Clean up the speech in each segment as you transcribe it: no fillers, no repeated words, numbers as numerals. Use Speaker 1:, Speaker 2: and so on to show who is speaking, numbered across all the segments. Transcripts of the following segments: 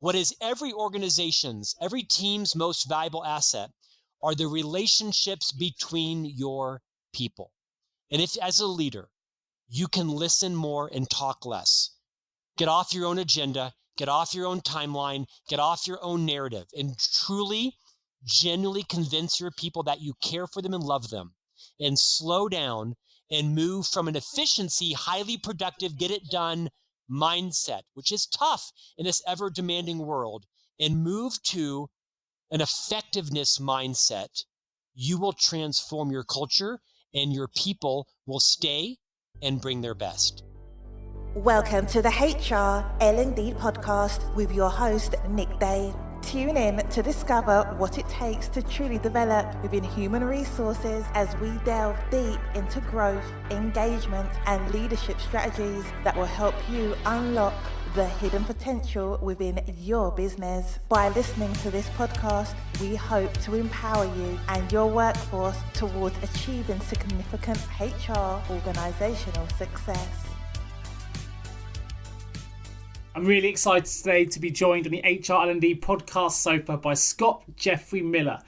Speaker 1: What is every organization's, every team's most valuable asset are the relationships between your people. And if, as a leader, you can listen more and talk less, get off your own agenda, get off your own timeline, get off your own narrative, and truly, genuinely convince your people that you care for them and love them, and slow down and move from an efficiency, highly productive, get it done mindset, which is tough in this ever demanding world, and move to an effectiveness mindset, you will transform your culture and your people will stay and bring their best.
Speaker 2: Welcome to the HR L&D Podcast with your host, Nick Day. Tune in to discover what it takes to truly develop within human resources as we delve deep into growth, engagement, and leadership strategies that will help you unlock the hidden potential within your business. By listening to this podcast, we hope to empower you and your workforce towards achieving significant HR organizational success.
Speaker 3: I'm really excited today to be joined on the HR L&D podcast sofa by Scott Jeffrey Miller.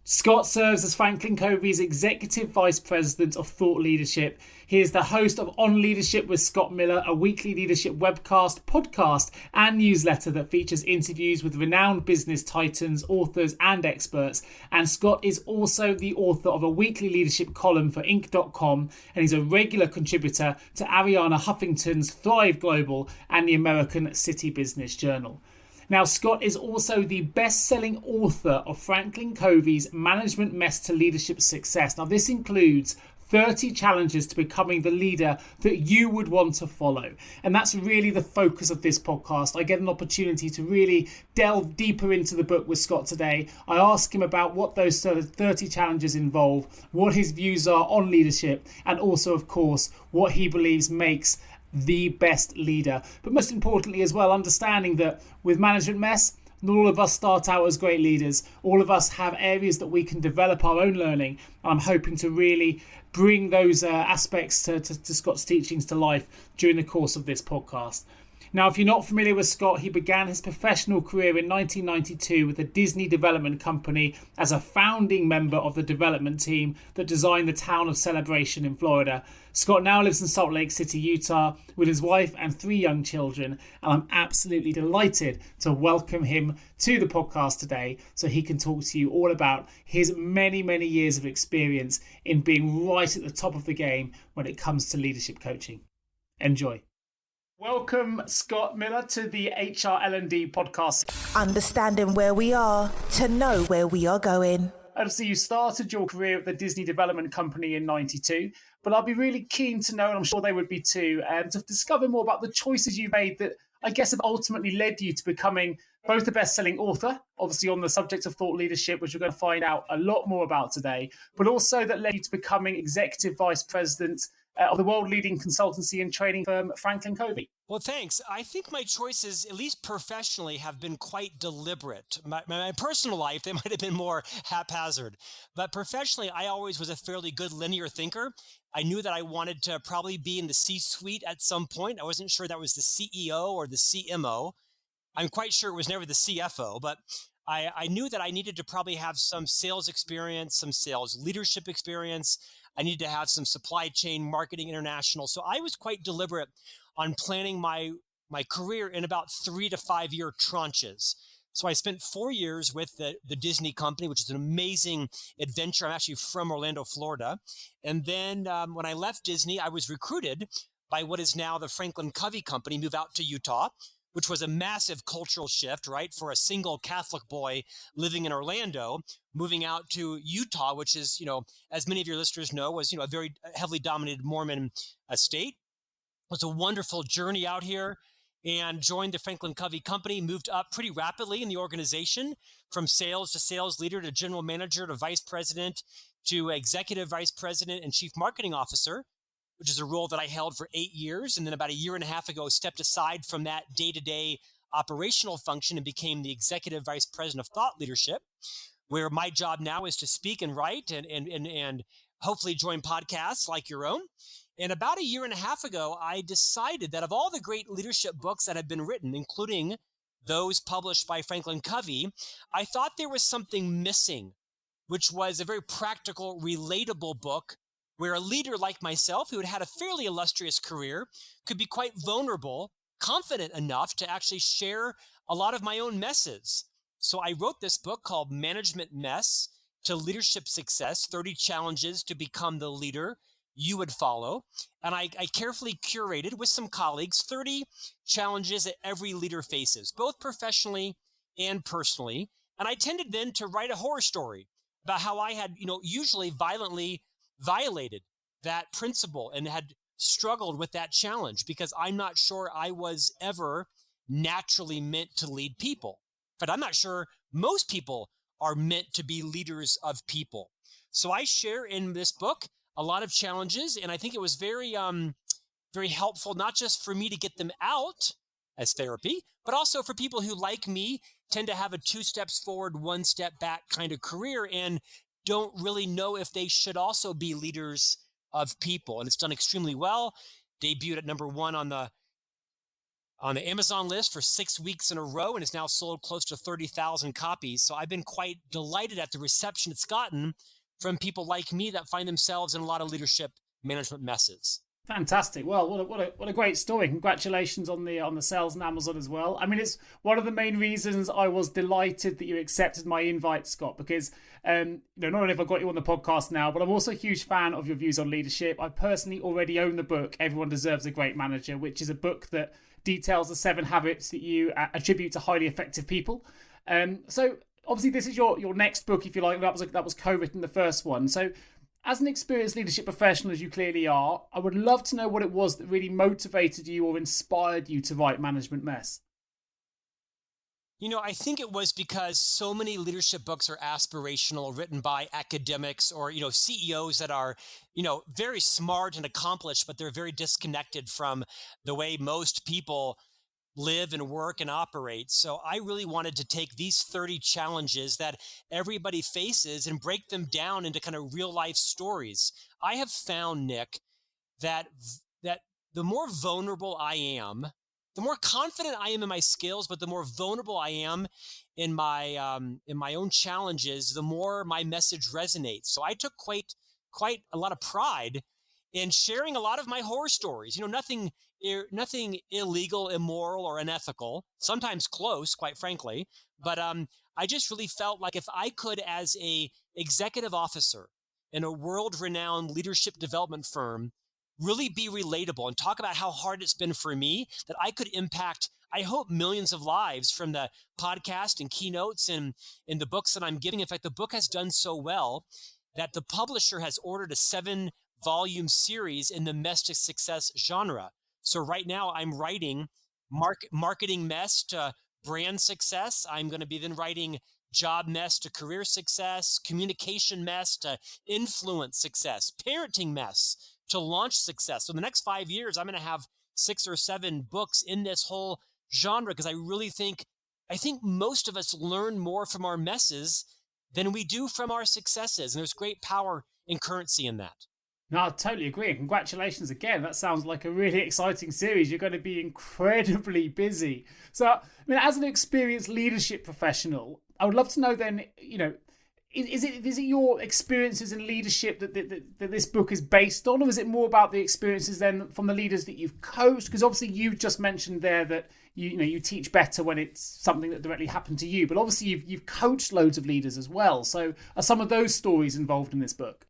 Speaker 3: Scott serves as FranklinCovey's Executive Vice President of Thought Leadership. He is the host of On Leadership with Scott Miller, a weekly leadership webcast, podcast, and newsletter that features interviews with renowned business titans, authors, and experts. And Scott is also the author of a weekly leadership column for Inc.com, and he's a regular contributor to Arianna Huffington's Thrive Global and the American City Business Journal. Now, Scott is also the best-selling author of FranklinCovey's Management Mess to Leadership Success. Now, this includes 30 challenges to becoming the leader that you would want to follow. And that's really the focus of this podcast. I get an opportunity to really delve deeper into the book with Scott today. I ask him about what those 30 challenges involve, what his views are on leadership, and also, of course, what he believes makes the best leader. But most importantly as well, understanding that with management mess, not all of us start out as great leaders. All of us have areas that we can develop our own learning. I'm hoping to really bring those aspects to Scott's teachings to life during the course of this podcast. Now, if you're not familiar with Scott, he began his professional career in 1992 with the Disney Development Company as a founding member of the development team that designed the town of Celebration in Florida. Scott now lives in Salt Lake City, Utah, with his wife and 3 young children, and I'm absolutely delighted to welcome him to the podcast today so he can talk to you all about his many, many years of experience in being right at the top of the game when it comes to leadership coaching. Enjoy. Welcome, Scott Miller, to the HR L&D podcast.
Speaker 2: Understanding where we are to know where we are going.
Speaker 3: Obviously, you started your career at the Disney Development Company in 92, but I'll be really keen to know, and I'm sure they would be too, to discover more about the choices you made that I guess have ultimately led you to becoming both a best-selling author, obviously on the subject of thought leadership, which we're going to find out a lot more about today, but also that led you to becoming Executive Vice President of the world-leading consultancy and training firm FranklinCovey.
Speaker 1: Well, thanks. I think my choices, at least professionally, have been quite deliberate. My personal life, they might have been more haphazard. But professionally, I always was a fairly good linear thinker. I knew that I wanted to probably be in the C-suite at some point. I wasn't sure that was the CEO or the CMO. I'm quite sure it was never the CFO, but I knew that I needed to probably have some sales experience, some sales leadership experience. I needed to have some supply chain, marketing, international. So I was quite deliberate on planning my career in about 3 to 5 year tranches. So I spent 4 years with the Disney company, which is an amazing adventure. I'm actually from Orlando, Florida. And then when I left Disney, I was recruited by what is now the FranklinCovey company, move out to Utah, which was a massive cultural shift, right? For a single Catholic boy living in Orlando, moving out to Utah, which is, as many of your listeners know, was, a very heavily dominated Mormon state. It was a wonderful journey out here and joined the FranklinCovey company, moved up pretty rapidly in the organization from sales to sales leader to general manager to vice president to executive vice president and chief marketing officer, which is a role that I held for 8 years. And then about a year and a half ago, stepped aside from that day-to-day operational function and became the executive vice president of thought leadership, where my job now is to speak and write and hopefully join podcasts like your own. And about a year and a half ago, I decided that of all the great leadership books that have been written, including those published by FranklinCovey, I thought there was something missing, which was a very practical, relatable book where a leader like myself, who had had a fairly illustrious career, could be quite vulnerable, confident enough to actually share a lot of my own messes. So I wrote this book called Management Mess to Leadership Success, 30 Challenges to Become the Leader You Would Follow. And I carefully curated with some colleagues 30 challenges that every leader faces, both professionally and personally. And I tended then to write a horror story about how I had, usually violently violated that principle and had struggled with that challenge because I'm not sure I was ever naturally meant to lead people. But I'm not sure most people are meant to be leaders of people. So I share in this book a lot of challenges, and I think it was very, very helpful, not just for me to get them out as therapy, but also for people who, like me, tend to have a 2 steps forward, 1 step back kind of career and don't really know if they should also be leaders of people. And it's done extremely well. Debuted at #1 on the Amazon list for 6 weeks in a row, and it's now sold close to 30,000 copies. So I've been quite delighted at the reception it's gotten from people like me that find themselves in a lot of leadership management messes.
Speaker 3: Fantastic. Well, what a great story. Congratulations on the sales on Amazon as well. I mean, it's one of the main reasons I was delighted that you accepted my invite, Scott, because not only have I got you on the podcast now, but I'm also a huge fan of your views on leadership. I personally already own the book, Everyone Deserves a Great Manager, which is a book that details the 7 habits that you attribute to highly effective people. So obviously this is your next book, if you like. That was co-written, the first one. So as an experienced leadership professional, as you clearly are, I would love to know what it was that really motivated you or inspired you to write Management Mess.
Speaker 1: I think it was because so many leadership books are aspirational, written by academics or, CEOs that are, very smart and accomplished, but they're very disconnected from the way most people live and work and operate. So I really wanted to take these 30 challenges that everybody faces and break them down into kind of real life stories. I have found, Nick, that the more vulnerable I am, the more confident I am in my skills, but the more vulnerable I am in my own challenges, the more my message resonates. So I took quite a lot of pride in sharing a lot of my horror stories. Nothing illegal, immoral, or unethical. Sometimes close, quite frankly. But I just really felt like if I could, as a executive officer in a world-renowned leadership development firm, really be relatable and talk about how hard it's been for me, that I could impact, I hope, millions of lives from the podcast and keynotes and in the books that I'm giving. In fact, the book has done so well that the publisher has ordered a 7-volume series in the mess to success genre. So right now I'm writing marketing mess to brand success. I'm going to be then writing job mess to career success, communication mess to influence success, parenting mess to launch success. So in the next 5 years, I'm going to have 6 or 7 books in this whole genre because I think most of us learn more from our messes than we do from our successes. And there's great power and currency in that.
Speaker 3: No, I totally agree. Congratulations again. That sounds like a really exciting series. You're going to be incredibly busy. So, as an experienced leadership professional, I would love to know then, is it your experiences in leadership that this book is based on, or is it more about the experiences then from the leaders that you've coached? Because obviously you just mentioned there that you teach better when it's something that directly happened to you, but obviously you've coached loads of leaders as well. So are some of those stories involved in this book?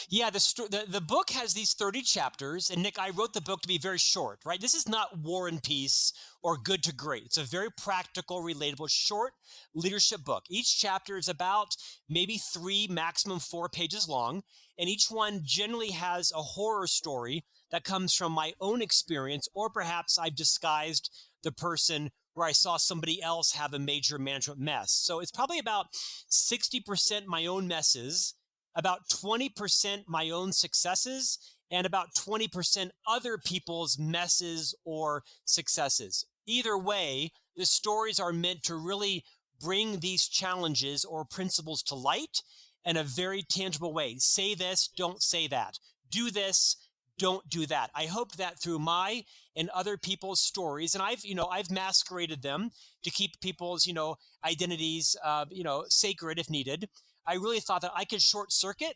Speaker 1: Yeah, the book has these 30 chapters, and Nick, I wrote the book to be very short, right? This is not War and Peace or Good to Great. It's a very practical, relatable, short leadership book. Each chapter is about maybe 3, maximum 4 pages long, and each one generally has a horror story that comes from my own experience, or perhaps I've disguised the person where I saw somebody else have a major management mess. So it's probably about 60% my own messes, about 20% my own successes, and about 20% other people's messes or successes. Either way, the stories are meant to really bring these challenges or principles to light in a very tangible way. Say this, don't say that. Do this, don't do that. I hope that through my and other people's stories, and I've masqueraded them to keep people's, identities, sacred if needed. I really thought that I could short circuit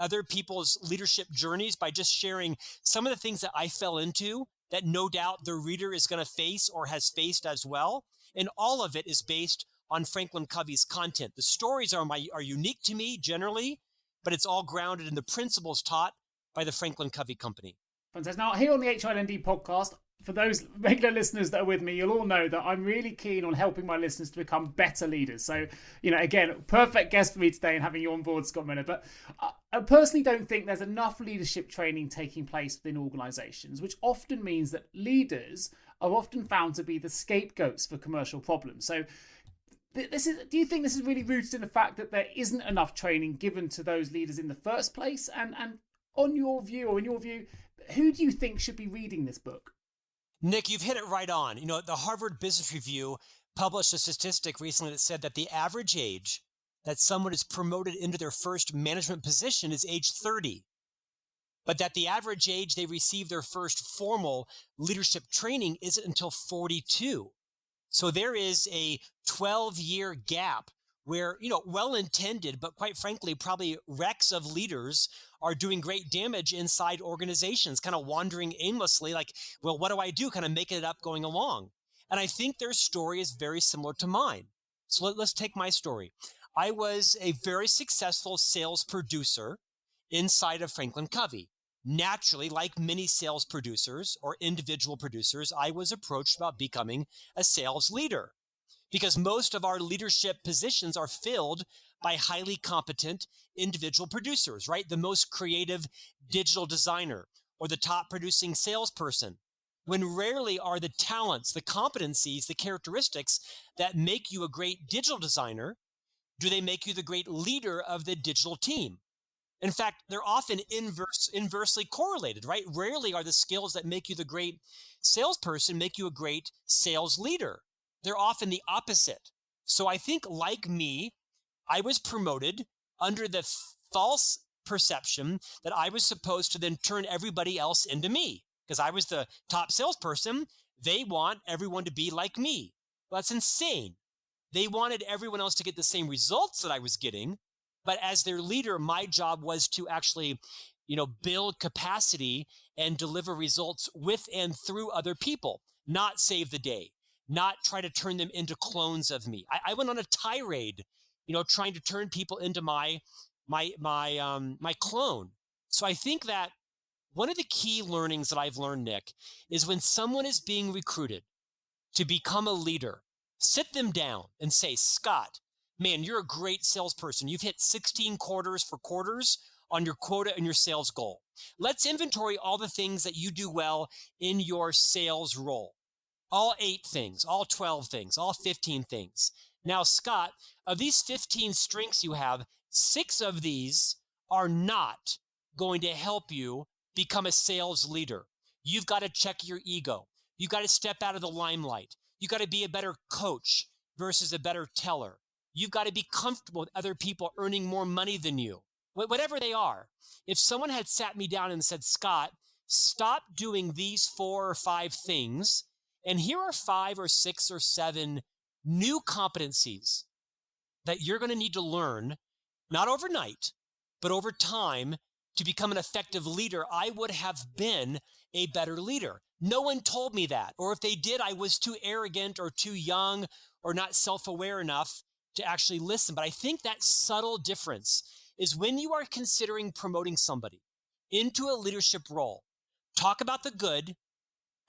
Speaker 1: other people's leadership journeys by just sharing some of the things that I fell into that no doubt the reader is going to face or has faced as well. And all of it is based on FranklinCovey's content. The stories are unique to me generally, but it's all grounded in the principles taught by the FranklinCovey Company.
Speaker 3: Fantastic. Now, here on the HR L&D podcast, for those regular listeners that are with me, you'll all know that I'm really keen on helping my listeners to become better leaders. So, again, perfect guest for me today and having you on board, Scott Miller. But I personally don't think there's enough leadership training taking place within organisations, which often means that leaders are often found to be the scapegoats for commercial problems. So, do you think this is really rooted in the fact that there isn't enough training given to those leaders in the first place? And in your view, who do you think should be reading this book?
Speaker 1: Nick, you've hit it right on. The Harvard Business Review published a statistic recently that said that the average age that someone is promoted into their first management position is age 30, but that the average age they receive their first formal leadership training isn't until 42. So there is a 12-year gap where, well-intended, but quite frankly, probably wrecks of leaders are doing great damage inside organizations, kind of wandering aimlessly like, well, what do I do? Kind of making it up going along. And I think their story is very similar to mine. So let's take my story. I was a very successful sales producer inside of FranklinCovey. Naturally, like many sales producers or individual producers, I was approached about becoming a sales leader because most of our leadership positions are filled by highly competent individual producers, right? The most creative digital designer or the top producing salesperson, when rarely are the talents, the competencies, the characteristics that make you a great digital designer, do they make you the great leader of the digital team? In fact, they're often inversely correlated, right? Rarely are the skills that make you the great salesperson make you a great sales leader. They're often the opposite. So I think, like me, I was promoted under the false perception that I was supposed to then turn everybody else into me. Because I was the top salesperson, they want everyone to be like me. Well, that's insane. They wanted everyone else to get the same results that I was getting. But as their leader, my job was to actually, build capacity and deliver results with and through other people, not save the day, not try to turn them into clones of me. I went on a tirade, trying to turn people into my clone. So I think that one of the key learnings that I've learned, Nick, is when someone is being recruited to become a leader, sit them down and say, Scott, man, you're a great salesperson. You've hit 16 quarters for quarters on your quota and your sales goal. Let's inventory all the things that you do well in your sales role. All 8 things, all 12 things, all 15 things. Now, Scott, of these 15 strengths you have, 6 of these are not going to help you become a sales leader. You've got to check your ego. You've got to step out of the limelight. You've got to be a better coach versus a better teller. You've got to be comfortable with other people earning more money than you, whatever they are. If someone had sat me down and said, Scott, stop doing these 4 or 5 things, and here are 5 or 6 or 7 new competencies that you're going to need to learn, not overnight, but over time to become an effective leader, I would have been a better leader. No one told me that. Or if they did, I was too arrogant or too young or not self-aware enough to actually listen. But I think that subtle difference is when you are considering promoting somebody into a leadership role, talk about the good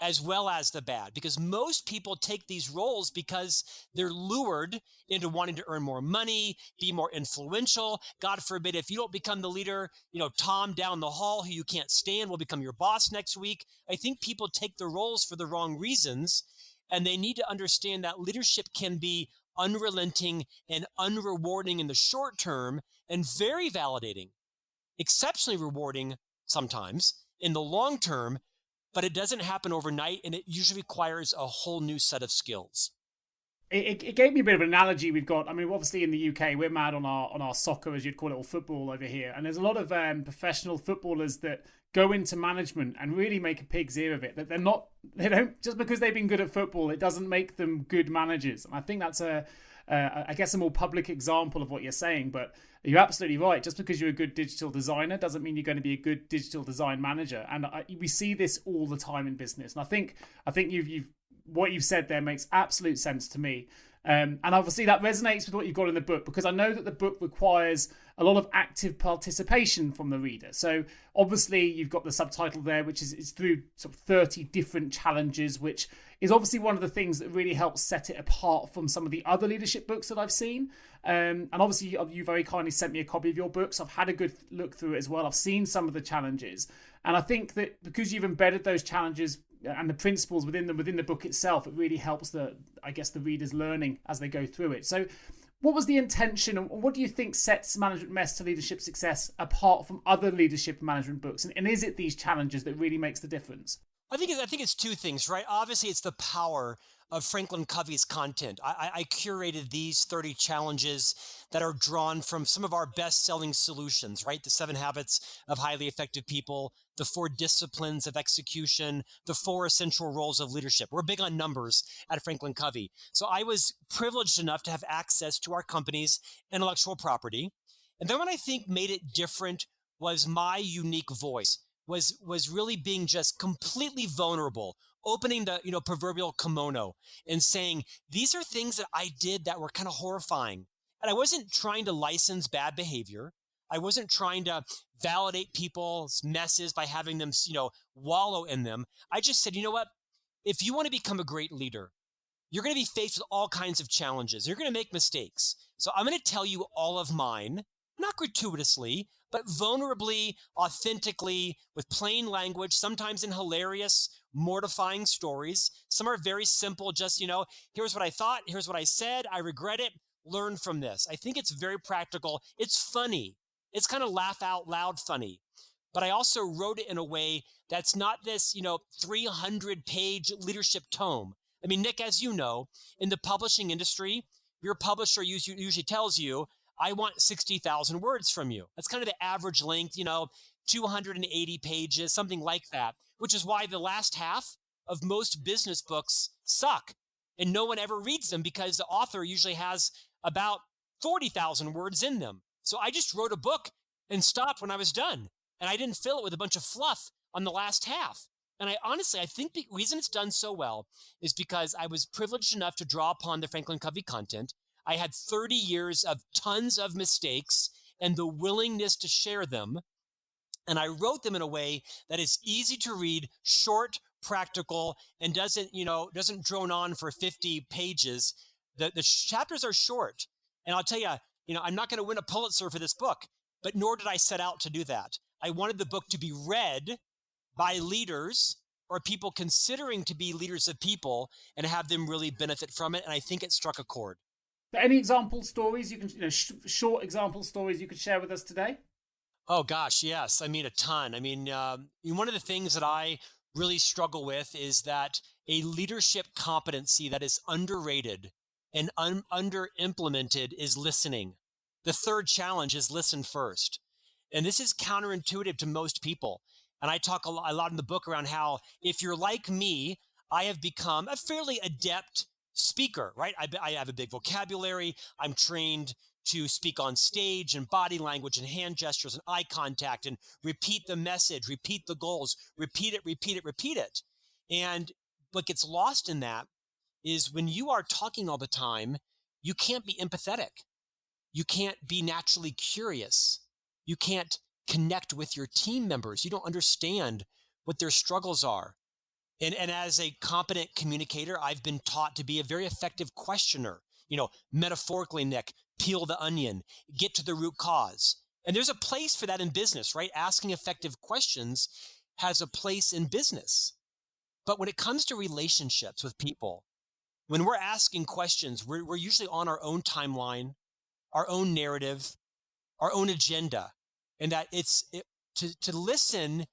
Speaker 1: as well as the bad, because most people take these roles because they're lured into wanting to earn more money, be more influential. God forbid, if you don't become the leader, Tom down the hall who you can't stand will become your boss next week. I think people take the roles for the wrong reasons, and they need to understand that leadership can be unrelenting and unrewarding in the short term and very validating, exceptionally rewarding sometimes in the long term, but it doesn't happen overnight, and it usually requires a whole new set of skills.
Speaker 3: It gave me a bit of an analogy. We've got, I mean, obviously in the UK, we're mad on our soccer, as you'd call it, or football over here. And there's a lot of professional footballers that go into management and really make a pig's ear of it. That they don't, just because they've been good at football, it doesn't make them good managers. And I think that's I guess, a more public example of what you're saying. But you're absolutely right. Just because you're a good digital designer doesn't mean you're going to be a good digital design manager. And we see this all the time in business. And I think what you've said there makes absolute sense to me. And obviously that resonates with what you've got in the book, because I know that the book requires a lot of active participation from the reader. So obviously you've got the subtitle there, which is through sort of 30 different challenges, which is obviously one of the things that really helps set it apart from some of the other leadership books that I've seen. And obviously you very kindly sent me a copy of your book, so I've had a good look through it as well. I've seen some of the challenges. And I think that because you've embedded those challenges and the principles within the book itself, it really helps the readers learning as they go through it. So what was the intention, and what do you think sets Management Mess to Leadership Success apart from other leadership management books? And is it these challenges that really makes the difference?
Speaker 1: I think it's two things, right? Obviously, it's the power of FranklinCovey's content. I curated these 30 challenges that are drawn from some of our best-selling solutions, right? The 7 Habits of Highly Effective People, the 4 Disciplines of Execution, the 4 Essential Roles of Leadership. We're big on numbers at FranklinCovey. So I was privileged enough to have access to our company's intellectual property. And then what I think made it different was my unique voice. Was really being just completely vulnerable, opening the proverbial kimono and saying, these are things that I did that were kind of horrifying. And I wasn't trying to license bad behavior. I wasn't trying to validate people's messes by having them, wallow in them. I just said, you know what? If you want to become a great leader, you're going to be faced with all kinds of challenges. You're going to make mistakes. So I'm going to tell you all of mine, not gratuitously, but vulnerably, authentically, with plain language, sometimes in hilarious, mortifying stories. Some are very simple, just, here's what I thought, here's what I said, I regret it, learn from this. I think it's very practical. It's funny. It's kind of laugh out loud funny. But I also wrote it in a way that's not this, 300-page leadership tome. I mean, Nick, as you know, in the publishing industry, your publisher usually tells you, I want 60,000 words from you. That's kind of the average length, 280 pages, something like that, which is why the last half of most business books suck. And no one ever reads them because the author usually has about 40,000 words in them. So I just wrote a book and stopped when I was done. And I didn't fill it with a bunch of fluff on the last half. And I think the reason it's done so well is because I was privileged enough to draw upon the FranklinCovey content. I had 30 years of tons of mistakes and the willingness to share them. And I wrote them in a way that is easy to read, short, practical, and doesn't drone on for 50 pages. The chapters are short. And I'll tell you, I'm not going to win a Pulitzer for this book, but nor did I set out to do that. I wanted the book to be read by leaders or people considering to be leaders of people and have them really benefit from it. And I think it struck a chord.
Speaker 3: Any example stories you can, short example stories you could share with us today?
Speaker 1: Oh gosh, yes. I mean, a ton. I mean, one of the things that I really struggle with is that a leadership competency that is underrated and under-implemented is listening. The third challenge is listen first. And this is counterintuitive to most people. And I talk a lot in the book around how if you're like me, I have become a fairly adept speaker, right? I have a big vocabulary. I'm trained to speak on stage and body language and hand gestures and eye contact and repeat the message, repeat the goals, repeat it. And what gets lost in that is when you are talking all the time, you can't be empathetic. You can't be naturally curious. You can't connect with your team members. You don't understand what their struggles are. And as a competent communicator, I've been taught to be a very effective questioner. Metaphorically, Nick, peel the onion, get to the root cause. And there's a place for that in business, right? Asking effective questions has a place in business. But when it comes to relationships with people, when we're asking questions, we're usually on our own timeline, our own narrative, our own agenda. And that to listen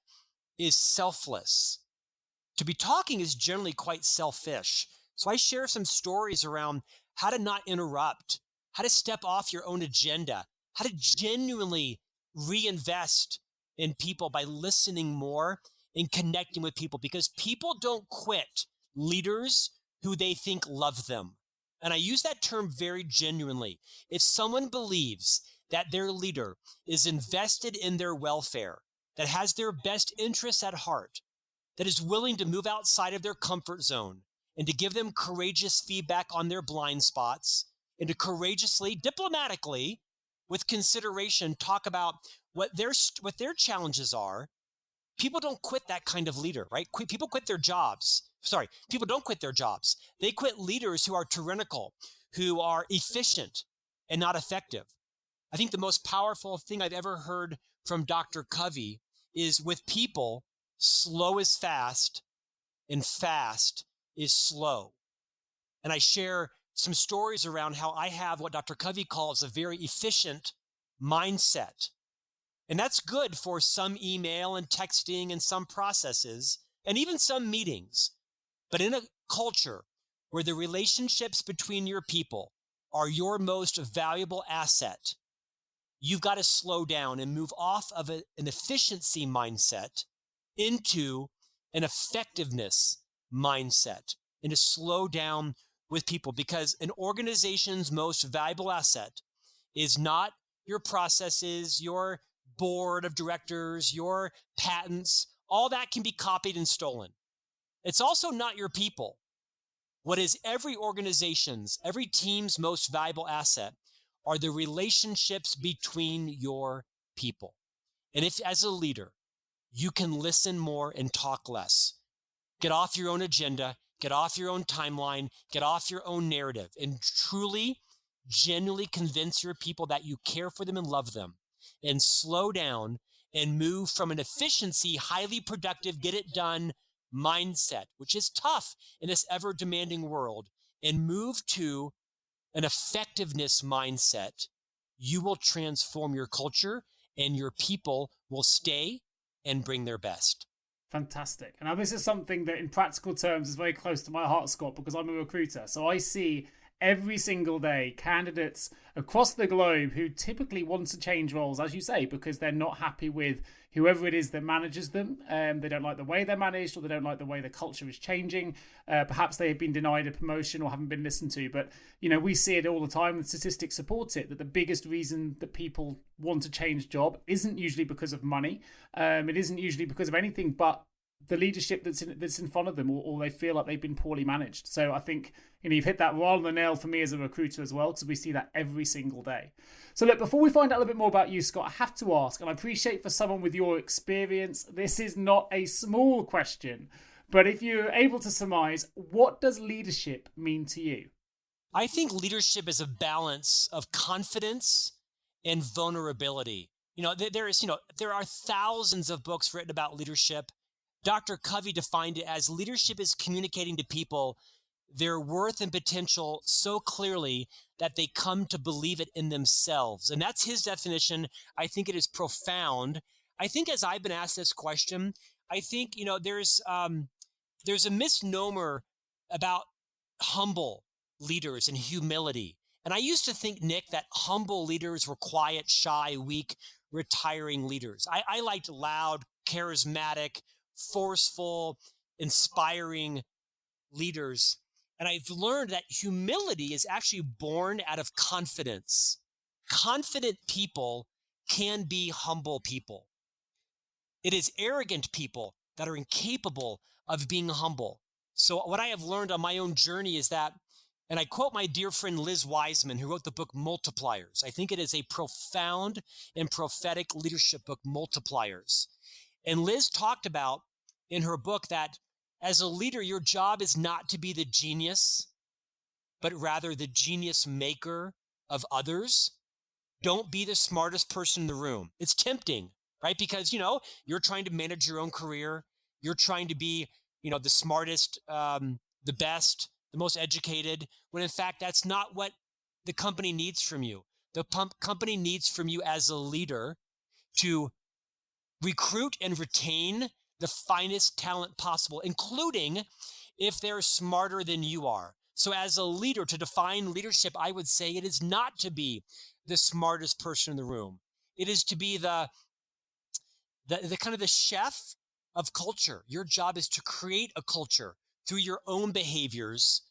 Speaker 1: is selfless. To be talking is generally quite selfish. So I share some stories around how to not interrupt, how to step off your own agenda, how to genuinely reinvest in people by listening more and connecting with people, because people don't quit leaders who they think love them. And I use that term very genuinely. If someone believes that their leader is invested in their welfare, that has their best interests at heart, that is willing to move outside of their comfort zone and to give them courageous feedback on their blind spots, and to courageously, diplomatically, with consideration, talk about what their challenges are, people don't quit that kind of leader, right? People quit their jobs. Sorry, people don't quit their jobs. They quit leaders who are tyrannical, who are efficient and not effective. I think the most powerful thing I've ever heard from Dr. Covey is, with people, slow is fast and fast is slow. And I share some stories around how I have what Dr. Covey calls a very efficient mindset. And that's good for some email and texting and some processes and even some meetings. But in a culture where the relationships between your people are your most valuable asset, you've got to slow down and move off of an efficiency mindset into an effectiveness mindset, and to slow down with people, because an organization's most valuable asset is not your processes, your board of directors, your patents. All that can be copied and stolen. It's also not your people. What is every organization's, every team's most valuable asset are the relationships between your people. And if, as a leader, you can listen more and talk less, get off your own agenda, get off your own timeline, get off your own narrative, and truly, genuinely convince your people that you care for them and love them, and slow down and move from an efficiency, highly productive, get it done mindset, which is tough in this ever demanding world, and move to an effectiveness mindset, you will transform your culture and your people will stay and bring their best.
Speaker 3: Fantastic. And now this is something that in practical terms is very close to my heart, Scott, because I'm a recruiter. So I see every single day candidates across the globe who typically want to change roles, as you say, because they're not happy with whoever it is that manages them. They don't like the way they're managed, or they don't like the way the culture is changing. Perhaps they have been denied a promotion or haven't been listened to. But, you know, we see it all the time. The statistics support it, that the biggest reason that people want to change job isn't usually because of money. It isn't usually because of anything but the leadership that's in front of them, or they feel like they've been poorly managed. So I think, you know, you've hit that right on the nail for me as a recruiter as well, because we see that every single day. So look, before we find out a little bit more about you, Scott, I have to ask, and I appreciate for someone with your experience, this is not a small question, but if you're able to surmise, what does leadership mean to you?
Speaker 1: I think leadership is a balance of confidence and vulnerability. There are thousands of books written about leadership. Dr. Covey defined it as leadership is communicating to people their worth and potential so clearly that they come to believe it in themselves. And that's his definition. I think it is profound. I think, as I've been asked this question, I think, there's a misnomer about humble leaders and humility. And I used to think, Nick, that humble leaders were quiet, shy, weak, retiring leaders. I liked loud, charismatic, forceful, inspiring leaders. And I've learned that humility is actually born out of confidence. Confident people can be humble people. It is arrogant people that are incapable of being humble. So what I have learned on my own journey is that, and I quote my dear friend Liz Wiseman, who wrote the book Multipliers. I think it is a profound and prophetic leadership book, Multipliers. And Liz talked about in her book that as a leader, your job is not to be the genius, but rather the genius maker of others. Don't be the smartest person in the room. It's tempting, right? Because, you're trying to manage your own career. You're trying to be, the smartest, the best, the most educated, when in fact, that's not what the company needs from you. The company needs from you as a leader to recruit and retain the finest talent possible, including if they're smarter than you are. So as a leader, to define leadership, I would say it is not to be the smartest person in the room. It is to be the kind of the chef of culture. Your job is to create a culture through your own behaviors,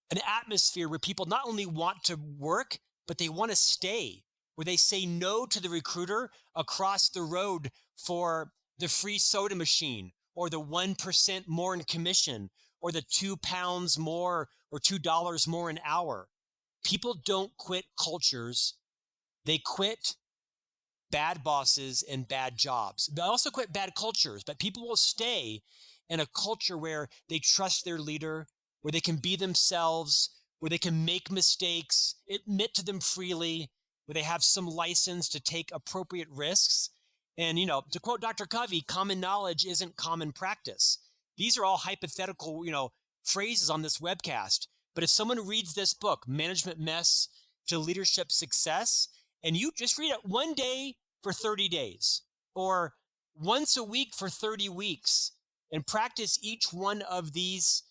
Speaker 1: an atmosphere where people not only want to work, but they want to stay, where they say no to the recruiter across the road for the free soda machine or the 1% more in commission or the £2 more or $2 more an hour. People don't quit cultures. They quit bad bosses and bad jobs. They also quit bad cultures, but people will stay in a culture where they trust their leader, where they can be themselves, where they can make mistakes, admit to them freely, where they have some license to take appropriate risks. And, to quote Dr. Covey, common knowledge isn't common practice. These are all hypothetical, phrases on this webcast. But if someone reads this book, Management Mess to Leadership Success, and you just read it one day for 30 days or once a week for 30 weeks and practice each one of these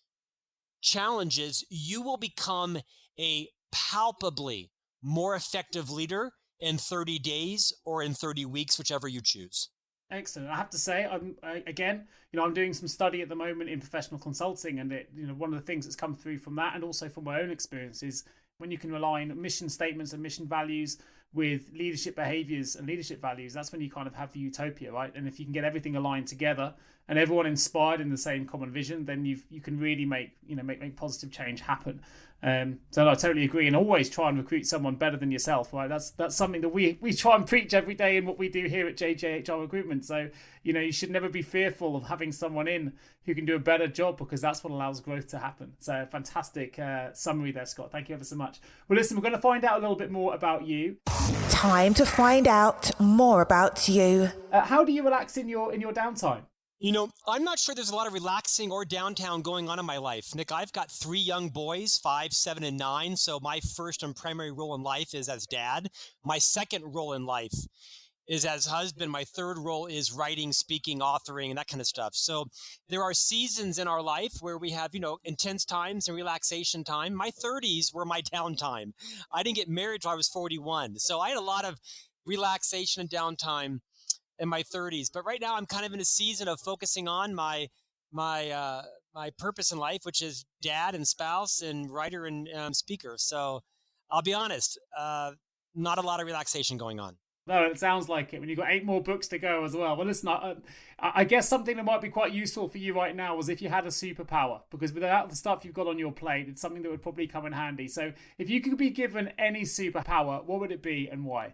Speaker 1: challenges, you will become a palpably more effective leader in 30 days or in 30 weeks, whichever you choose.
Speaker 3: Excellent. I have to say, I'm doing some study at the moment in professional consulting, and one of the things that's come through from that, and also from my own experience, is when you can rely on mission statements and mission values with leadership behaviors and leadership values, that's when you kind of have the utopia, right? And if you can get everything aligned together and everyone inspired in the same common vision, then you can really make positive change happen. So I totally agree, and always try and recruit someone better than yourself, right? That's something that we try and preach every day in what we do here at JGA HR Recruitment. So you should never be fearful of having someone in who can do a better job, because that's what allows growth to happen. So fantastic summary there, Scott. Thank you ever so much. Well, listen, we're going to find out a little bit more about you.
Speaker 2: Time to find out more about you.
Speaker 3: How do you relax in your downtime?
Speaker 1: I'm not sure there's a lot of relaxing or downtown going on in my life. Nick, I've got 3 young boys, 5, 7, and 9. So my first and primary role in life is as dad. My second role in life is as husband. My third role is writing, speaking, authoring, and that kind of stuff. So there are seasons in our life where we have, intense times and relaxation time. My 30s were my downtime. I didn't get married till I was 41. So I had a lot of relaxation and downtime in my 30s. But right now I'm kind of in a season of focusing on my purpose in life, which is dad and spouse and writer and speaker. So I'll be honest, not a lot of relaxation going on.
Speaker 3: No, it sounds like it when you've got 8 more books to go as well. Well, listen, I guess something that might be quite useful for you right now was if you had a superpower, because without the stuff you've got on your plate, it's something that would probably come in handy. So if you could be given any superpower, what would it be and why?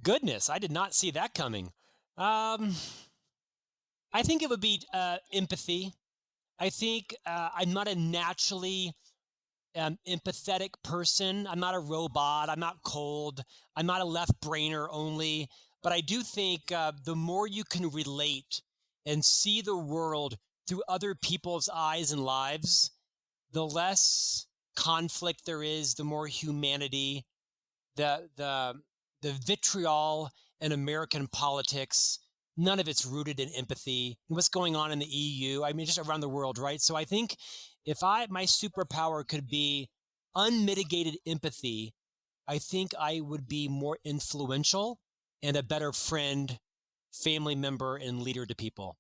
Speaker 1: Goodness, I did not see that coming. I think it would be empathy. I think I'm not a naturally empathetic person. I'm not a robot. I'm not cold. I'm not a left brainer only. But I do think the more you can relate and see the world through other people's eyes and lives, the less conflict there is, the more humanity, the vitriol in American politics, none of it's rooted in empathy. What's going on in the EU, just around the world, right? So I think if my superpower could be unmitigated empathy, I think I would be more influential and a better friend, family member, and leader to people.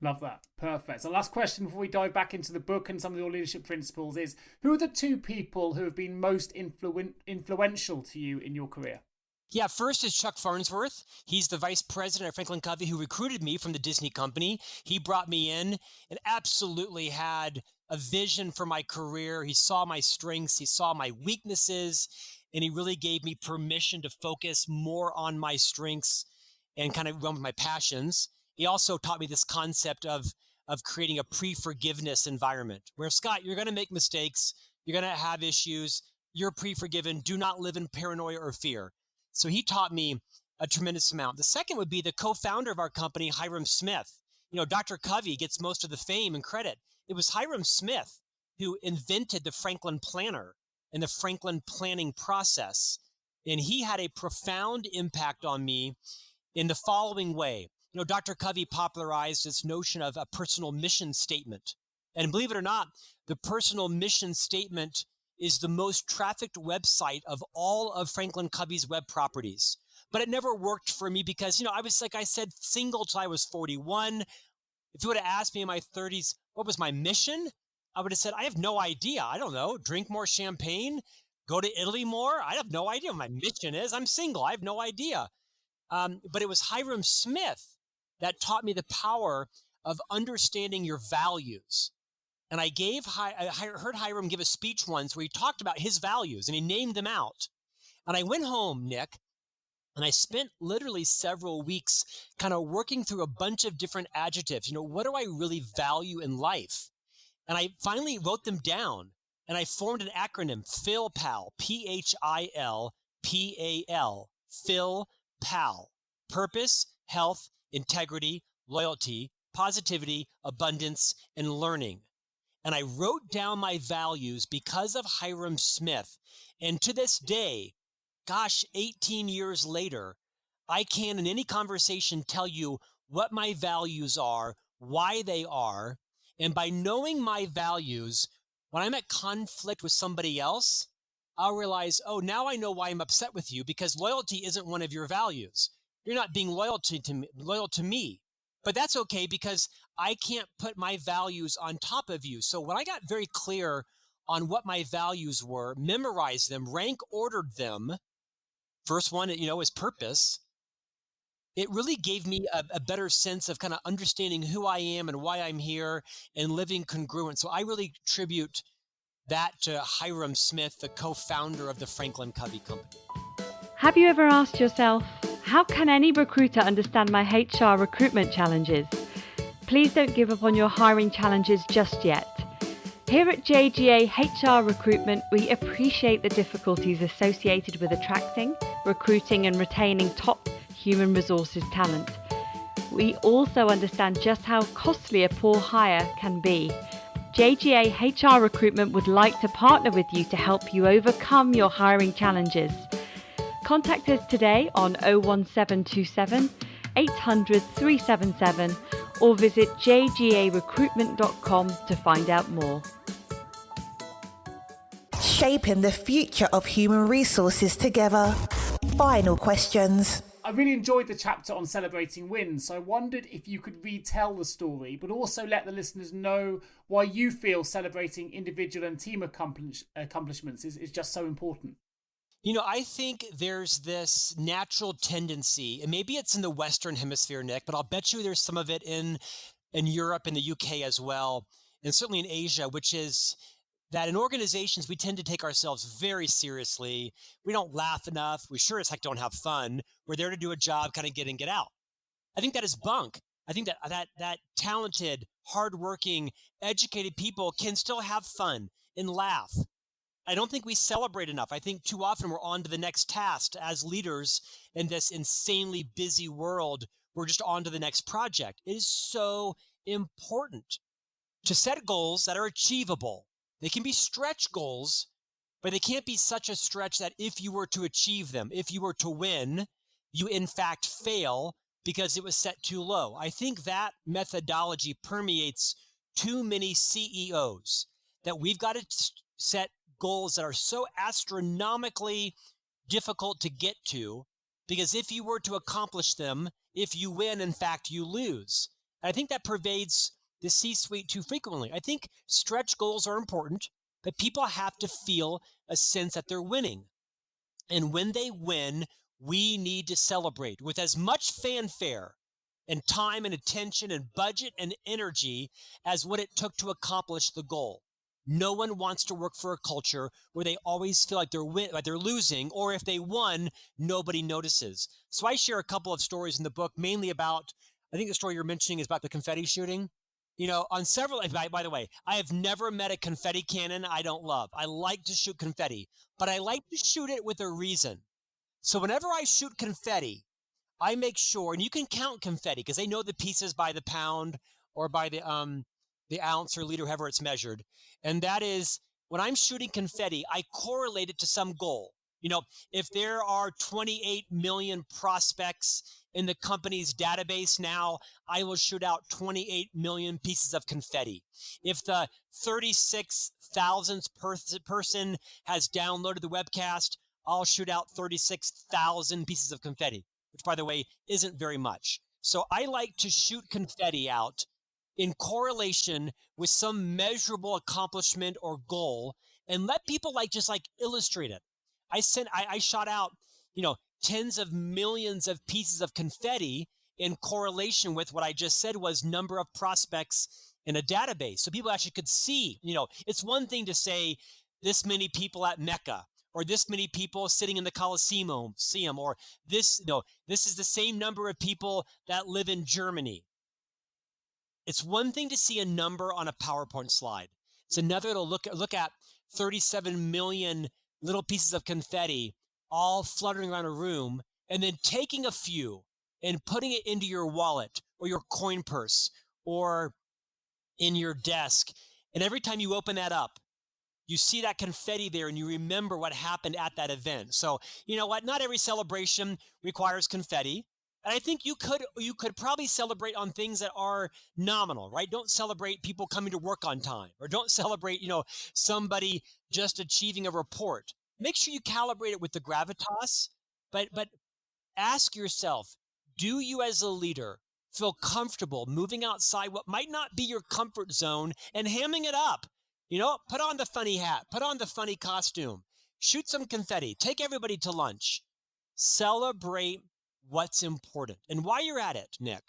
Speaker 3: Love that. Perfect. So last question before we dive back into the book and some of your leadership principles is, who are the 2 people who have been most influential to you in your career?
Speaker 1: Yeah, first is Chuck Farnsworth. He's the vice president at FranklinCovey who recruited me from the Disney company. He brought me in and absolutely had a vision for my career. He saw my strengths, he saw my weaknesses, and he really gave me permission to focus more on my strengths and kind of run with my passions. He also taught me this concept of creating a pre-forgiveness environment where, Scott, you're going to make mistakes, you're going to have issues, you're pre-forgiven, do not live in paranoia or fear. So he taught me a tremendous amount. The second would be the co-founder of our company, Hiram Smith. Dr. Covey gets most of the fame and credit. It was Hiram Smith who invented the Franklin Planner and the Franklin planning process. And he had a profound impact on me in the following way. Dr. Covey popularized this notion of a personal mission statement. And believe it or not, the personal mission statement is the most trafficked website of all of FranklinCovey's web properties. But it never worked for me because, I was, like I said, single till I was 41. If you would have asked me in my 30s, what was my mission? I would have said, I have no idea. I don't know. Drink more champagne, go to Italy more. I have no idea what my mission is. I'm single. I have no idea. But it was Hiram Smith that taught me the power of understanding your values. And I heard Hiram give a speech once where he talked about his values and he named them out. And I went home, Nick, and I spent literally several weeks kind of working through a bunch of different adjectives. What do I really value in life? And I finally wrote them down and I formed an acronym, PhilPal, PhilPal, PhilPal. Purpose, health, integrity, loyalty, positivity, abundance, and learning. And I wrote down my values because of Hiram Smith. And to this day, 18 years later, I can in any conversation tell you what my values are, why they are. And by knowing my values, when I'm at conflict with somebody else, I'll realize, now I know why I'm upset with you, because loyalty isn't one of your values. You're not being loyal to me. But that's okay because I can't put my values on top of you. So when I got very clear on what my values were, memorized them, rank ordered them, first one, is purpose. It really gave me a better sense of kind of understanding who I am and why I'm here and living congruent. So I really attribute that to Hiram Smith, the co-founder of the FranklinCovey Company.
Speaker 4: Have you ever asked yourself, how can any recruiter understand my HR recruitment challenges? Please don't give up on your hiring challenges just yet. Here at JGA HR Recruitment, we appreciate the difficulties associated with attracting, recruiting and retaining top human resources talent. We also understand just how costly a poor hire can be. JGA HR Recruitment would like to partner with you to help you overcome your hiring challenges. Contact us today on 01727 800 377 or visit jgarecruitment.com to find out more.
Speaker 2: Shaping the future of human resources together. Final questions.
Speaker 3: I really enjoyed the chapter on celebrating wins, so I wondered if you could retell the story, but also let the listeners know why you feel celebrating individual and team accomplishments is just so important.
Speaker 1: I think there's this natural tendency, and maybe it's in the Western Hemisphere, Nick, but I'll bet you there's some of it in Europe and the UK as well, and certainly in Asia, which is that in organizations, we tend to take ourselves very seriously. We don't laugh enough. We sure as heck don't have fun. We're there to do a job, kind of get in, get out. I think that is bunk. I think that talented, hardworking, educated people can still have fun and laugh. I don't think we celebrate enough. I think too often we're on to the next task. As leaders in this insanely busy world, we're just on to the next project. It is so important to set goals that are achievable. They can be stretch goals, but they can't be such a stretch that if you were to achieve them, if you were to win, you in fact fail because it was set too low. I think that methodology permeates too many CEOs, that we've got to set goals that are so astronomically difficult to get to, because if you were to accomplish them, if you win, in fact, you lose. And I think that pervades the C-suite too frequently. I think stretch goals are important, but people have to feel a sense that they're winning. And when they win, we need to celebrate with as much fanfare and time and attention and budget and energy as what it took to accomplish the goal. No one wants to work for a culture where they always feel like they're losing, or if they won, nobody notices. So I share a couple of stories in the book, mainly about, I think the story you're mentioning is about the confetti shooting. On several, by the way, I have never met a confetti cannon I don't love. I like to shoot confetti, but I like to shoot it with a reason. So whenever I shoot confetti, I make sure, and you can count confetti because they know the pieces by the pound or by the ounce or liter, however it's measured. And that is, when I'm shooting confetti, I correlate it to some goal. If there are 28 million prospects in the company's database now, I will shoot out 28 million pieces of confetti. If the 36,000th person has downloaded the webcast, I'll shoot out 36,000 pieces of confetti, which, by the way, isn't very much. So I like to shoot confetti out in correlation with some measurable accomplishment or goal, and let people just illustrate it. I shot out, tens of millions of pieces of confetti in correlation with what I just said was number of prospects in a database. So people actually could see, it's one thing to say this many people at Mecca, or this many people sitting in the Colosseum, or this is the same number of people that live in Germany. It's one thing to see a number on a PowerPoint slide. It's another to look at 37 million little pieces of confetti all fluttering around a room, and then taking a few and putting it into your wallet or your coin purse or in your desk. And every time you open that up, you see that confetti there and you remember what happened at that event. So, you know what? Not every celebration requires confetti. And I think you could probably celebrate on things that are nominal, right? Don't celebrate people coming to work on time, or don't celebrate, somebody just achieving a report. Make sure you calibrate it with the gravitas, but ask yourself, do you as a leader feel comfortable moving outside what might not be your comfort zone and hamming it up? Put on the funny hat, put on the funny costume, shoot some confetti, take everybody to lunch, celebrate what's important. And while you're at it, Nick,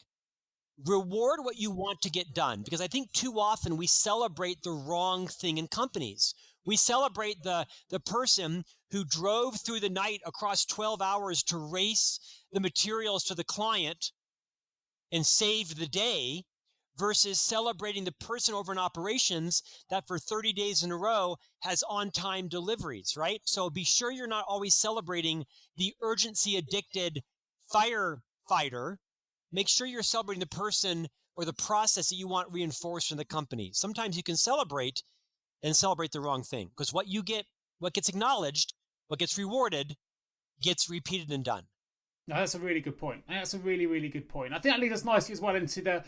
Speaker 1: reward what you want to get done, because I think too often we celebrate the wrong thing in companies. We celebrate the person who drove through the night across 12 hours to race the materials to the client and saved the day, versus celebrating the person over in operations that for 30 days in a row has on-time deliveries, right? So be sure you're not always celebrating the urgency-addicted firefighter. Make sure you're celebrating the person or the process that you want reinforced in the company. Sometimes you can celebrate the wrong thing, because what gets acknowledged, what gets rewarded, gets repeated and done.
Speaker 3: No, that's a really good point. That's a really, really good point. I think that leads us nicely as well into the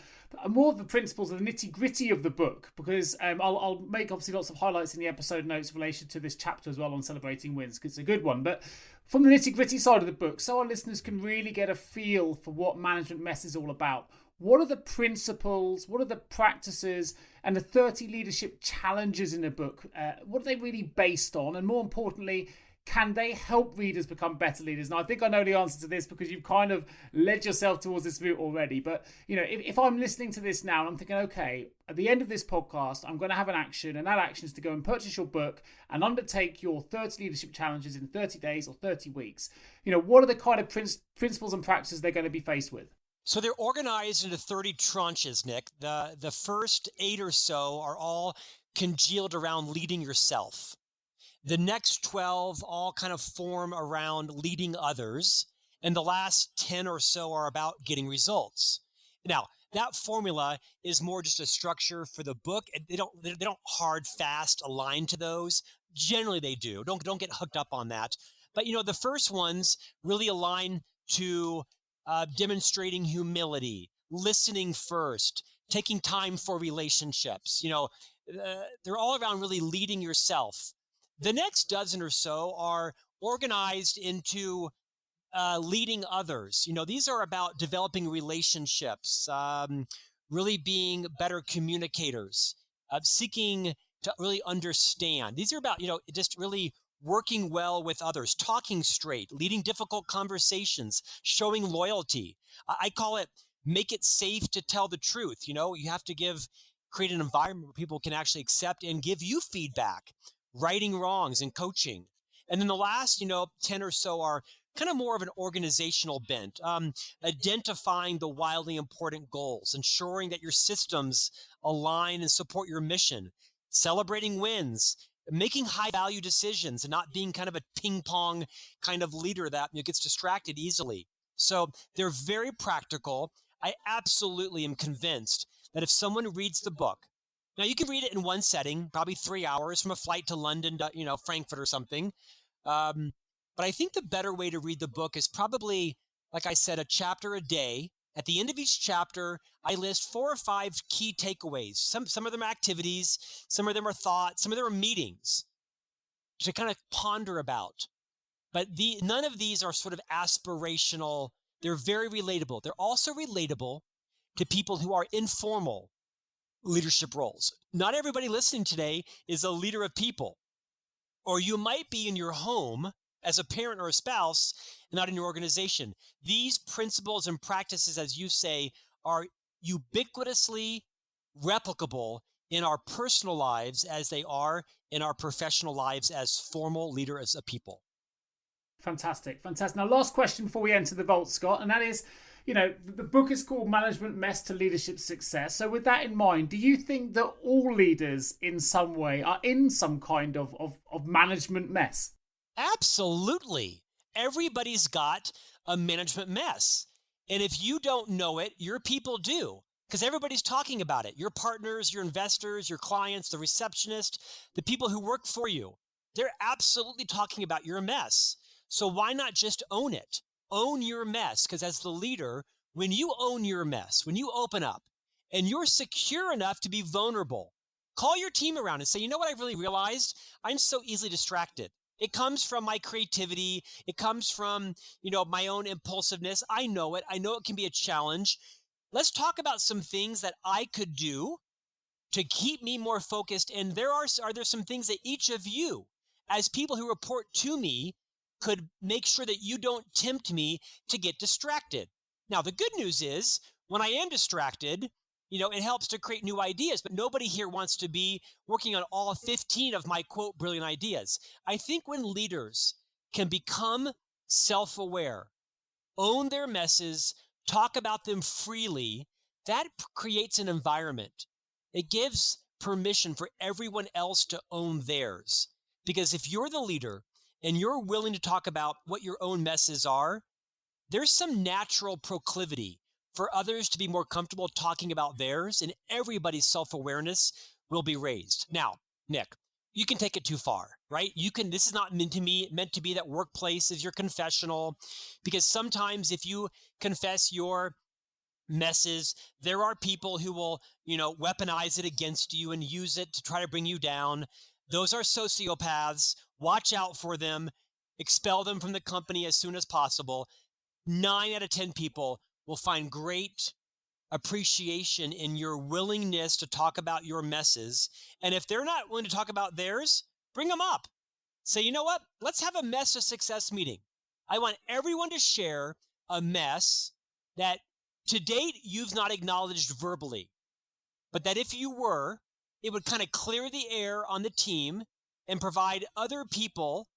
Speaker 3: more of the principles of the nitty-gritty of the book, because I'll make obviously lots of highlights in the episode notes in relation to this chapter as well on celebrating wins, because it's a good one. But from the nitty-gritty side of the book, so our listeners can really get a feel for what management mess is all about. What are the principles? What are the practices? And the 30 leadership challenges in the book? What are they really based on? And more importantly, can they help readers become better leaders? And I think I know the answer to this, because you've kind of led yourself towards this route already. But, if I'm listening to this now and I'm thinking, okay, at the end of this podcast, I'm going to have an action, and that action is to go and purchase your book and undertake your 30 leadership challenges in 30 days or 30 weeks. What are the kind of principles and practices they're going to be faced with?
Speaker 1: So they're organized into 30 tranches, Nick. The first 8 or so are all congealed around leading yourself. The next 12 all kind of form around leading others. And the last 10 or so are about getting results. Now, that formula is more just a structure for the book. They don't hard, fast align to those. Generally, they do. Don't get hooked up on that. But, the first ones really align to demonstrating humility, listening first, taking time for relationships. They're all around really leading yourself. The next dozen or so are organized into leading others. These are about developing relationships, really being better communicators, seeking to really understand. These are about, just really working well with others, talking straight, leading difficult conversations, showing loyalty. I call it make it safe to tell the truth. You have to create an environment where people can actually accept and give you feedback, righting wrongs and coaching. And then the last, 10 or so are kind of more of an organizational bent, identifying the wildly important goals, ensuring that your systems align and support your mission, celebrating wins, making high value decisions, and not being kind of a ping pong kind of leader that gets distracted easily. So they're very practical. I absolutely am convinced that if someone reads the book, now you can read it in one setting, probably 3 hours from a flight to London to, Frankfurt or something. But I think the better way to read the book is probably like I said, a chapter a day. At the end of each chapter, I list 4 or 5 key takeaways. Some of them are activities, some of them are thoughts, some of them are meetings to kind of ponder about. But none of these are sort of aspirational. They're very relatable. They're also relatable to people who are informal leadership roles. Not everybody listening today is a leader of people. Or you might be in your home as a parent or a spouse, not in your organization. These principles and practices, as you say, are ubiquitously replicable in our personal lives as they are in our professional lives as formal leaders of people.
Speaker 3: Fantastic. Now, last question before we enter the vault, Scott, and that is, the book is called Management Mess to Leadership Success. So with that in mind, do you think that all leaders in some way are in some kind of management mess?
Speaker 1: Absolutely. Everybody's got a management mess. And if you don't know it, your people do, because everybody's talking about it. Your partners, your investors, your clients, the receptionist, the people who work for you, they're absolutely talking about your mess. So why not just own it? Own your mess, because as the leader, when you own your mess, when you open up and you're secure enough to be vulnerable, call your team around and say, you know what I've really realized? I'm so easily distracted. It comes from my creativity. It comes from, my own impulsiveness. I know it. I know it can be a challenge. Let's talk about some things that I could do to keep me more focused. And are there some things that each of you, as people who report to me, could make sure that you don't tempt me to get distracted. Now, the good news is when I am distracted, it helps to create new ideas, but nobody here wants to be working on all 15 of my quote, brilliant ideas. I think when leaders can become self-aware, own their messes, talk about them freely, that creates an environment. It gives permission for everyone else to own theirs. Because if you're the leader and you're willing to talk about what your own messes are, there's some natural proclivity for others to be more comfortable talking about theirs, and everybody's self-awareness will be raised. Now, Nick, you can take it too far, right? This is not meant to be that workplace is your confessional, because sometimes if you confess your messes, there are people who will, weaponize it against you and use it to try to bring you down. Those are sociopaths. Watch out for them. Expel them from the company as soon as possible. 9 out of 10 people will find great appreciation in your willingness to talk about your messes. And if they're not willing to talk about theirs, bring them up. Say, you know what? Let's have a mess of success meeting. I want everyone to share a mess that to date you've not acknowledged verbally, but that if you were, it would kind of clear the air on the team and provide other people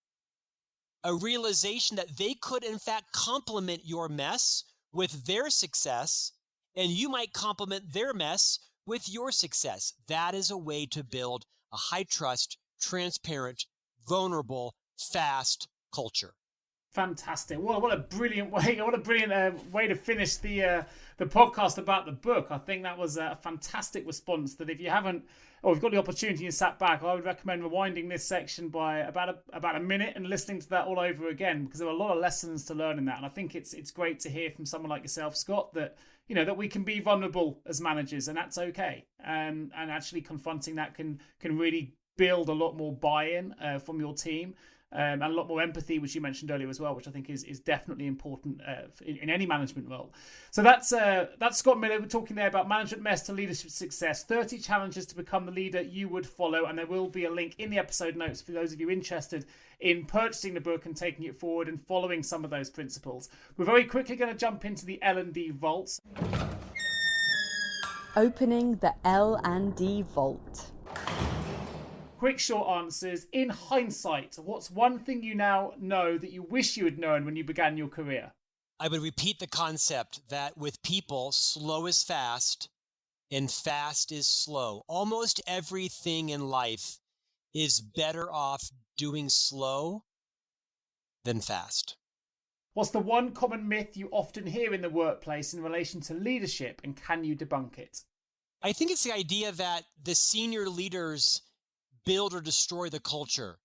Speaker 1: a realization that they could, in fact, complement your mess with their success, and you might complement their mess with your success. That is a way to build a high-trust, transparent, vulnerable, fast culture.
Speaker 3: Fantastic! What a brilliant way! What a brilliant way to finish the podcast about the book. I think that was a fantastic response. That if you haven't, or you've got the opportunity and sat back, I would recommend rewinding this section by about a minute and listening to that all over again, because there are a lot of lessons to learn in that. And I think it's great to hear from someone like yourself, Scott, that that we can be vulnerable as managers, and that's okay. And actually confronting that can really build a lot more buy-in from your team. And a lot more empathy, which you mentioned earlier as well, which I think is definitely important in any management role. So that's Scott Miller. We're talking there about Management Mess to Leadership Success, 30 challenges to become the leader you would follow. And there will be a link in the episode notes for those of you interested in purchasing the book and taking it forward and following some of those principles. We're very quickly going to jump into the L&D vaults.
Speaker 4: Opening the L&D vault.
Speaker 3: Quick, short answers. In hindsight, what's one thing you now know that you wish you had known when you began your career?
Speaker 1: I would repeat the concept that with people, slow is fast and fast is slow. Almost everything in life is better off doing slow than fast.
Speaker 3: What's the one common myth you often hear in the workplace in relation to leadership, and can you debunk it?
Speaker 1: I think it's the idea that the senior leaders build or destroy the culture.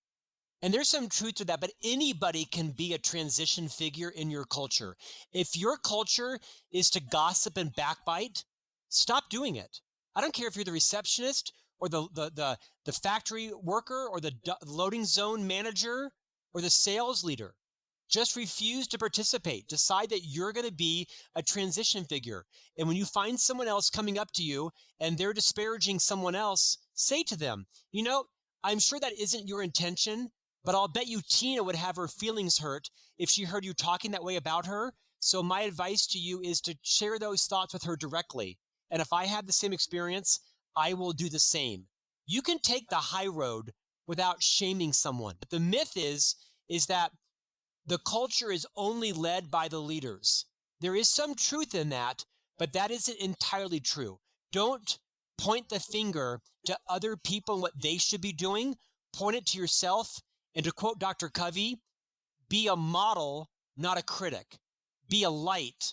Speaker 1: And there's some truth to that, but anybody can be a transition figure in your culture. If your culture is to gossip and backbite, stop doing it. I don't care if you're the receptionist or the factory worker or the loading zone manager or the sales leader. Just refuse to participate. Decide that you're going to be a transition figure. And when you find someone else coming up to you and they're disparaging someone else, say to them, I'm sure that isn't your intention, but I'll bet you Tina would have her feelings hurt if she heard you talking that way about her. So my advice to you is to share those thoughts with her directly. And if I have the same experience, I will do the same. You can take the high road without shaming someone. But the myth is that the culture is only led by the leaders. There is some truth in that, but that isn't entirely true. Don't point the finger to other people and what they should be doing. Point it to yourself. And to quote Dr. Covey, be a model, not a critic. Be a light,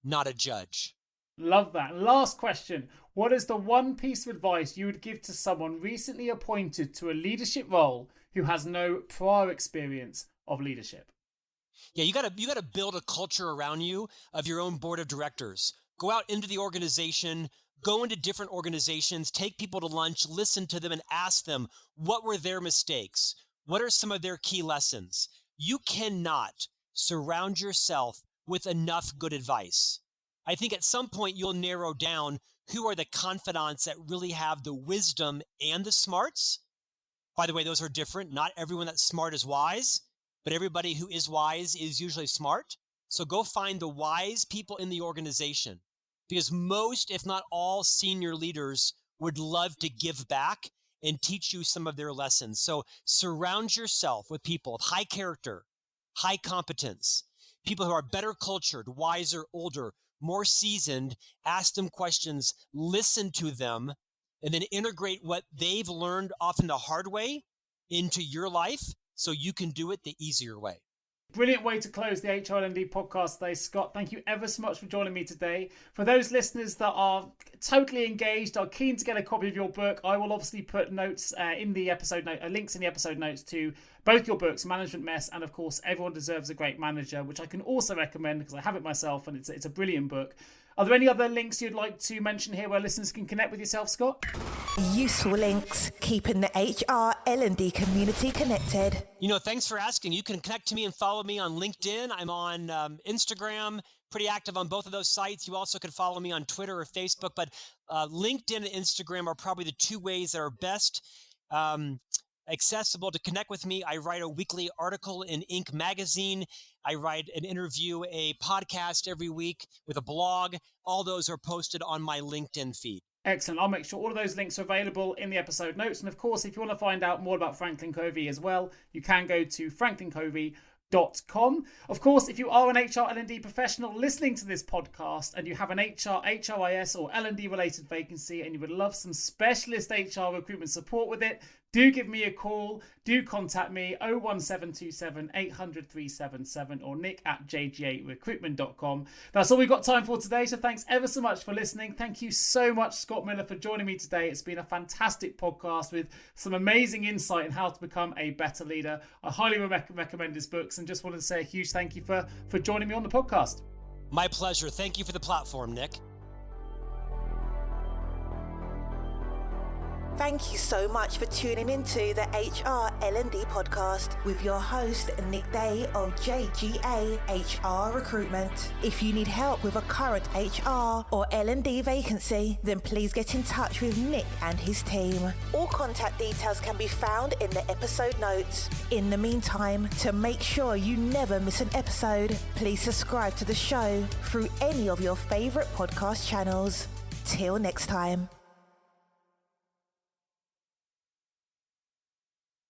Speaker 1: not a judge.
Speaker 3: Love that. Last question. What is the one piece of advice you would give to someone recently appointed to a leadership role who has no prior experience of leadership?
Speaker 1: Yeah, you gotta build a culture around you of your own board of directors. Go out into the organization, go into different organizations, take people to lunch, listen to them and ask them, what were their mistakes? What are some of their key lessons? You cannot surround yourself with enough good advice. I think at some point you'll narrow down who are the confidants that really have the wisdom and the smarts. By the way, those are different. Not everyone that's smart is wise. But everybody who is wise is usually smart. So go find the wise people in the organization, because most, if not all, senior leaders would love to give back and teach you some of their lessons. So surround yourself with people of high character, high competence, people who are better cultured, wiser, older, more seasoned. Ask them questions, listen to them, and then integrate what they've learned often the hard way into your life, so you can do it the easier way.
Speaker 3: Brilliant way to close the HR L&D podcast today, Scott. Thank you ever so much for joining me today. For those listeners that are totally engaged, are keen to get a copy of your book, I will obviously put notes in the episode note, links in the episode notes to both your books, Management Mess and, of course, Everyone Deserves a Great Manager, which I can also recommend because I have it myself and it's a brilliant book. Are there any other links you'd like to mention here where listeners can connect with yourself, Scott?
Speaker 2: Useful links, keeping the HR L&D community connected.
Speaker 1: Thanks for asking. You can connect to me and follow me on LinkedIn. I'm on Instagram, pretty active on both of those sites. You also can follow me on Twitter or Facebook, but LinkedIn and Instagram are probably the two ways that are best accessible to connect with me. I write a weekly article in Inc. magazine. I write an interview, a podcast every week with a blog. All those are posted on my LinkedIn feed.
Speaker 3: Excellent. I'll make sure all of those links are available in the episode notes. And of course, if you want to find out more about Franklin Covey as well, you can go to FranklinCovey.com. Of course, if you are an HR L&D professional listening to this podcast and you have an HR, HRIS or L&D related vacancy and you would love some specialist HR recruitment support with it, do give me a call. Do contact me 01727 800 377 or nick@jgarecruitment.com. That's all we've got time for today. So thanks ever so much for listening. Thank you so much, Scott Miller, for joining me today. It's been a fantastic podcast with some amazing insight in how to become a better leader. I highly recommend his books and just wanted to say a huge thank you for joining me on the podcast.
Speaker 1: My pleasure. Thank you for the platform, Nick.
Speaker 2: Thank you so much for tuning into the HR L&D podcast with your host, Nick Day of JGA HR Recruitment. If you need help with a current HR or L&D vacancy, then please get in touch with Nick and his team. All contact details can be found in the episode notes. In the meantime, to make sure you never miss an episode, please subscribe to the show through any of your favorite podcast channels. Till next time.